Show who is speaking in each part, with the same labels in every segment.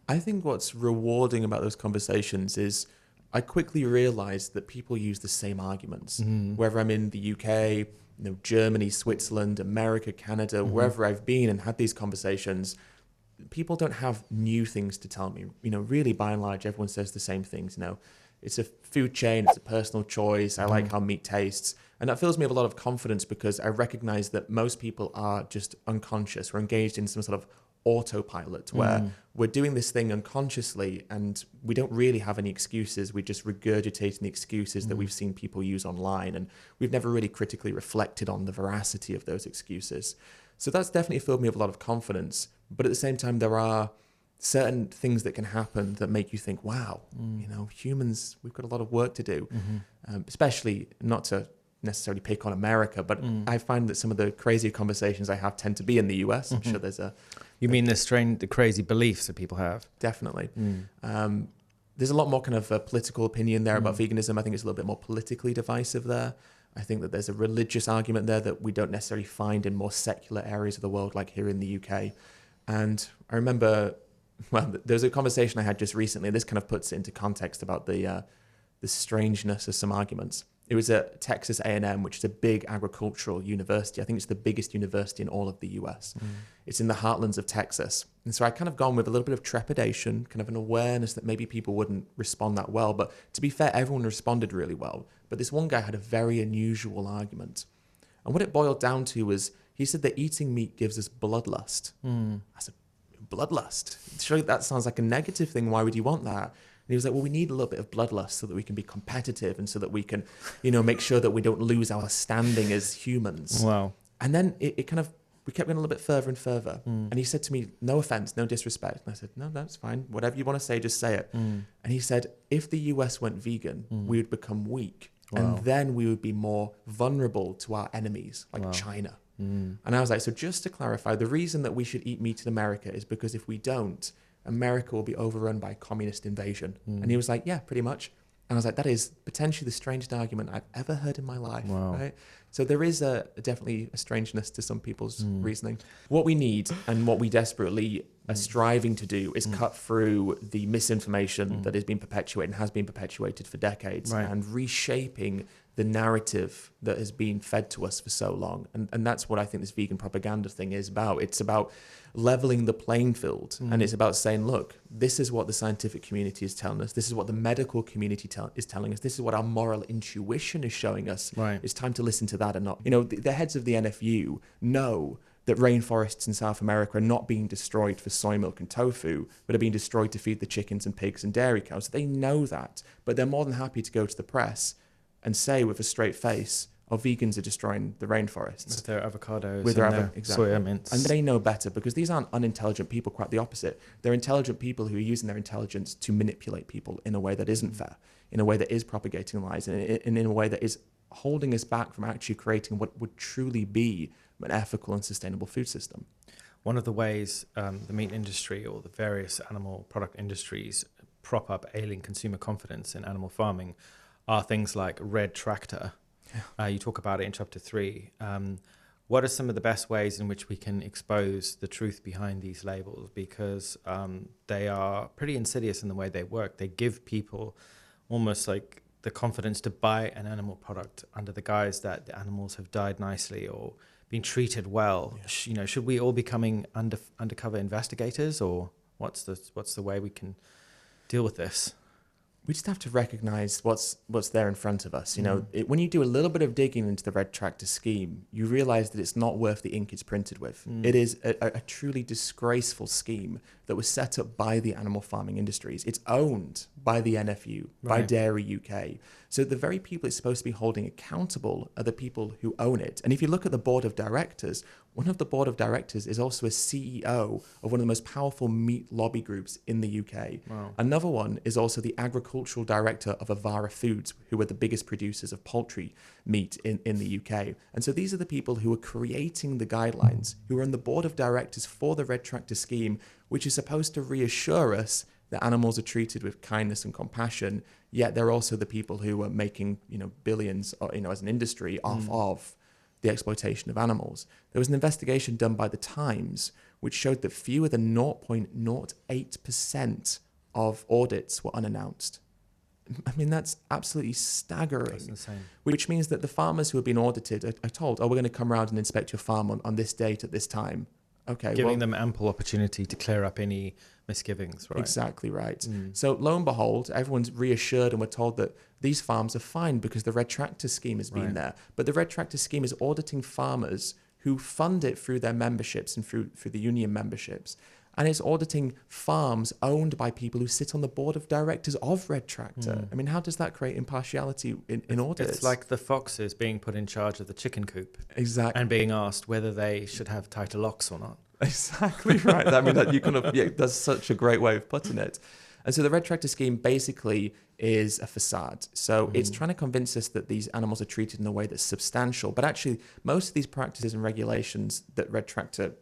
Speaker 1: I think what's rewarding about those conversations is I quickly realized that people use the same arguments. Whether I'm in the UK, Germany, Switzerland, America, Canada, wherever I've been and had these conversations, people don't have new things to tell me. Really, by and large, everyone says the same things. It's a food chain, it's a personal choice. I like how meat tastes. And that fills me with a lot of confidence because I recognize that most people are just unconscious. We're engaged in some sort of autopilot where we're doing this thing unconsciously and we don't really have any excuses. We're just regurgitating the excuses that we've seen people use online, and we've never really critically reflected on the veracity of those excuses. So that's definitely filled me with a lot of confidence. But at the same time, there are certain things that can happen that make you think, wow, humans, we've got a lot of work to do, especially not to necessarily pick on America, but I find that some of the crazy conversations I have tend to be in the US. I'm sure there's
Speaker 2: You mean the crazy beliefs that people have?
Speaker 1: Definitely. There's a lot more kind of political opinion there about veganism. I think it's a little bit more politically divisive there. I think that there's a religious argument there that we don't necessarily find in more secular areas of the world, like here in the UK. And I remember, there was a conversation I had just recently. This kind of puts it into context about the strangeness of some arguments. It was at Texas A&M, which is a big agricultural university. I think it's the biggest university in all of the US. It's in the heartlands of Texas. And so I kind of gone with a little bit of trepidation, kind of an awareness that maybe people wouldn't respond that well. But to be fair, everyone responded really well. But this one guy had a very unusual argument. And what it boiled down to was, he said that eating meat gives us bloodlust. I said, bloodlust? Surely that sounds like a negative thing. Why would you want that? And he was like, well, we need a little bit of bloodlust so that we can be competitive and so that we can, make sure that we don't lose our standing as humans.
Speaker 2: Wow.
Speaker 1: And then we kept going a little bit further and further. And he said to me, no offense, no disrespect. And I said, no, that's fine. Whatever you want to say, just say it. And he said, if the US went vegan, we would become weak. Wow. And then we would be more vulnerable to our enemies, like China. And I was like, so just to clarify, the reason that we should eat meat in America is because if we don't, America will be overrun by communist invasion. And he was like, yeah, pretty much. And I was like, that is potentially the strangest argument I've ever heard in my life. Wow. Right? So there is definitely a strangeness to some people's reasoning. What we need and what we desperately are striving to do is cut through the misinformation that has been perpetuated and has been perpetuated for decades, and reshaping the narrative that has been fed to us for so long. And that's what I think this vegan propaganda thing is about. It's about leveling the playing field. And it's about saying, look, this is what the scientific community is telling us. This is what the medical community is telling us. This is what our moral intuition is showing us. It's time to listen to that and not, the heads of the NFU know that rainforests in South America are not being destroyed for soy milk and tofu, but are being destroyed to feed the chickens and pigs and dairy cows. They know that, but they're more than happy to go to the press and say with a straight face, vegans are destroying the rainforests.
Speaker 2: With their avocados
Speaker 1: with
Speaker 2: their
Speaker 1: exactly.
Speaker 2: soya mints.
Speaker 1: And they know better, because these aren't unintelligent people, quite the opposite. They're intelligent people who are using their intelligence to manipulate people in a way that isn't fair, in a way that is propagating lies, and in a way that is holding us back from actually creating what would truly be an ethical and sustainable food system.
Speaker 2: One of the ways the meat industry or the various animal product industries prop up ailing consumer confidence in animal farming are things like red tractor. You talk about it in chapter 3. What are some of the best ways in which we can expose the truth behind these labels? Because they are pretty insidious in the way they work. They give people almost like the confidence to buy an animal product under the guise that the animals have died nicely or been treated well. Should we all becoming undercover investigators, or what's the way we can deal with this?
Speaker 1: We just have to recognize what's there in front of us. When you do a little bit of digging into the red tractor scheme, you realize that it's not worth the ink it's printed with. It is a truly disgraceful scheme that was set up by the animal farming industries. It's owned by the NFU, by Dairy UK. So the very people it's supposed to be holding accountable are the people who own it. And if you look at the board of directors, one of the board of directors is also a CEO of one of the most powerful meat lobby groups in the UK. Wow. Another one is also the agricultural director of Avara Foods, who are the biggest producers of poultry meat in the UK. And so these are the people who are creating the guidelines, who are on the board of directors for the red tractor scheme, which is supposed to reassure us that animals are treated with kindness and compassion, yet they're also the people who are making, billions, as an industry off of the exploitation of animals. There was an investigation done by the Times which showed that fewer than 0.08% of audits were unannounced. I mean, that's absolutely staggering.
Speaker 2: That's insane.
Speaker 1: Which means that the farmers who have been audited are told, we're going to come around and inspect your farm on this date at this time. Okay,
Speaker 2: Giving them ample opportunity to clear up any misgivings, right?
Speaker 1: Exactly right. So lo and behold, everyone's reassured and we're told that these farms are fine because the Red Tractor scheme has been there. But the Red Tractor scheme is auditing farmers who fund it through their memberships and through the union memberships. And it's auditing farms owned by people who sit on the board of directors of Red Tractor. I mean, how does that create impartiality in audits?
Speaker 2: It's like the foxes being put in charge of the chicken coop.
Speaker 1: Exactly.
Speaker 2: And being asked whether they should have tighter locks or not.
Speaker 1: Exactly right. I mean, that's such a great way of putting it. And so the Red Tractor scheme basically is a facade. So it's trying to convince us that these animals are treated in a way that's substantial. But actually, most of these practices and regulations that Red Tractor,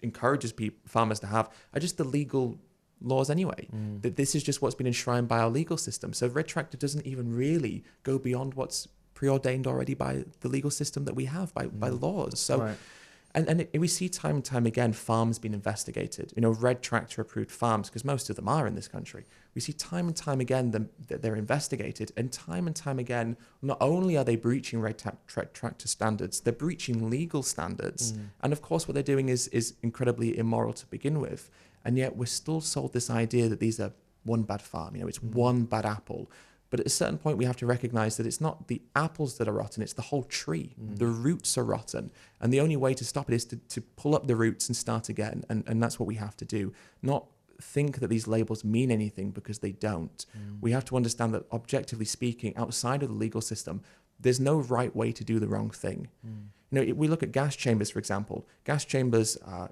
Speaker 1: encourages farmers to have are just the legal laws anyway. That this is just what's been enshrined by our legal system. So Red Tractor doesn't even really go beyond what's preordained already by the legal system that we have by laws. So. And we see time and time again farms being investigated, Red Tractor approved farms, because most of them are in this country. We see time and time again that they're investigated, and time again, not only are they breaching Red Tractor standards, they're breaching legal standards. And of course, what they're doing is incredibly immoral to begin with. And yet we're still sold this idea that these are one bad farm, it's one bad apple. But at a certain point, we have to recognize that it's not the apples that are rotten, it's the whole tree. The roots are rotten. And the only way to stop it is to pull up the roots and start again. And that's what we have to do. Not think that these labels mean anything, because they don't. We have to understand that, objectively speaking, outside of the legal system, there's no right way to do the wrong thing. We look at gas chambers, for example. Gas chambers are,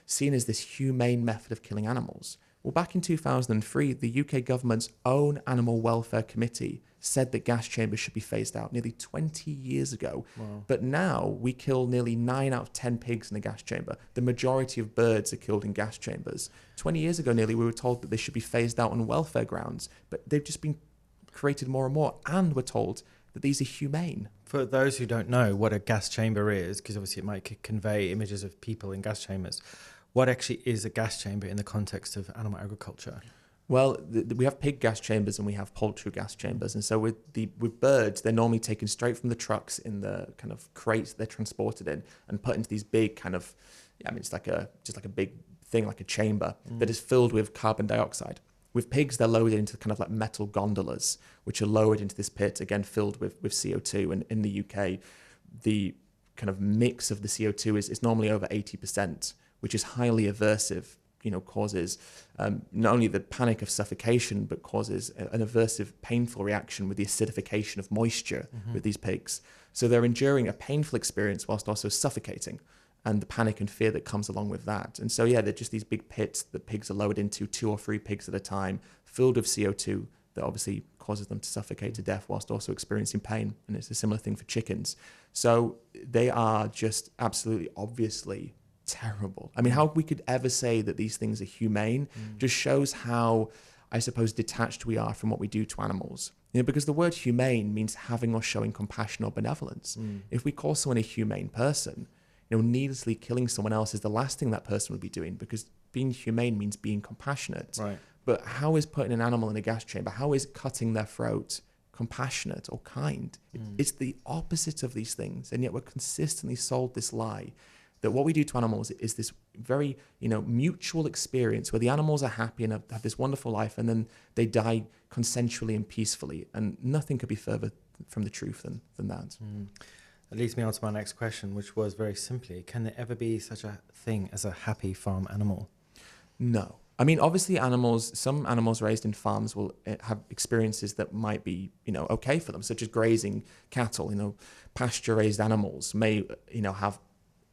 Speaker 1: seen as this humane method of killing animals. Well, back in 2003, the UK government's own Animal Welfare Committee said that gas chambers should be phased out nearly 20 years ago. Wow. But now we kill nearly 9 out of 10 pigs in a gas chamber. The majority of birds are killed in gas chambers. 20 years ago nearly, we were told that they should be phased out on welfare grounds, but they've just been created more and more, and we're told that these are humane.
Speaker 2: For those who don't know what a gas chamber is, because obviously it might convey images of people in gas chambers, what actually is a gas chamber in the context of animal agriculture?
Speaker 1: Well, we have pig gas chambers and we have poultry gas chambers. And so with birds, they're normally taken straight from the trucks in the kind of crates they're transported in and put into these big kind of, it's just like a big thing, like a chamber that is filled with carbon dioxide. With pigs, they're loaded into kind of like metal gondolas, which are lowered into this pit, again, filled with CO2. And in the UK, the kind of mix of the CO2 is normally over 80%. Which is highly aversive, causes not only the panic of suffocation, but causes an aversive, painful reaction with the acidification of moisture with these pigs. So they're enduring a painful experience whilst also suffocating, and the panic and fear that comes along with that. And so, they're just these big pits that pigs are lowered into, 2 or 3 pigs at a time, filled with CO2 that obviously causes them to suffocate to death whilst also experiencing pain. And it's a similar thing for chickens. So they are just absolutely, obviously terrible. I mean, how we could ever say that these things are humane just shows how, I suppose, detached we are from what we do to animals. Because the word humane means having or showing compassion or benevolence. If we call someone a humane person, needlessly killing someone else is the last thing that person would be doing, because being humane means being compassionate.
Speaker 2: Right.
Speaker 1: But how is putting an animal in a gas chamber, how is cutting their throat compassionate or kind? It's the opposite of these things. And yet we're consistently sold this lie that what we do to animals is this very, mutual experience where the animals are happy and have this wonderful life, and then they die consensually and peacefully. And nothing could be further from the truth than that.
Speaker 2: That leads me on to my next question, which was very simply, can there ever be such a thing as a happy farm animal?
Speaker 1: No. I mean, obviously some animals raised in farms will have experiences that might be, okay for them, such as grazing cattle. Pasture-raised animals may, have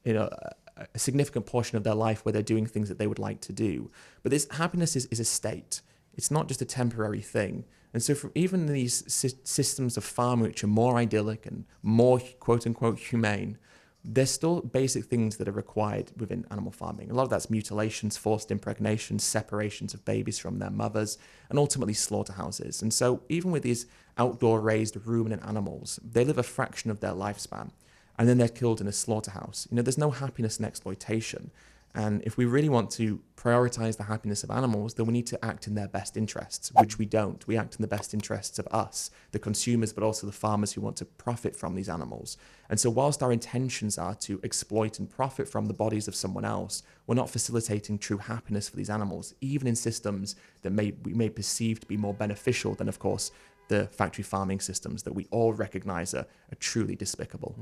Speaker 1: a significant portion of their life where they're doing things that they would like to do. But this happiness is a state. It's not just a temporary thing. And so for even these systems of farming, which are more idyllic and more quote unquote humane, there's still basic things that are required within animal farming. A lot of that's mutilations, forced impregnations, separations of babies from their mothers, and ultimately slaughterhouses. And so even with these outdoor raised ruminant animals, they live a fraction of their lifespan. and then they're killed in a slaughterhouse. There's no happiness in exploitation. And if we really want to prioritize the happiness of animals, then we need to act in their best interests, which we don't. We act in the best interests of us, the consumers, but also the farmers who want to profit from these animals. And so whilst our intentions are to exploit and profit from the bodies of someone else, we're not facilitating true happiness for these animals, even in systems that we may perceive to be more beneficial than, of course, the factory farming systems that we all recognize are truly despicable.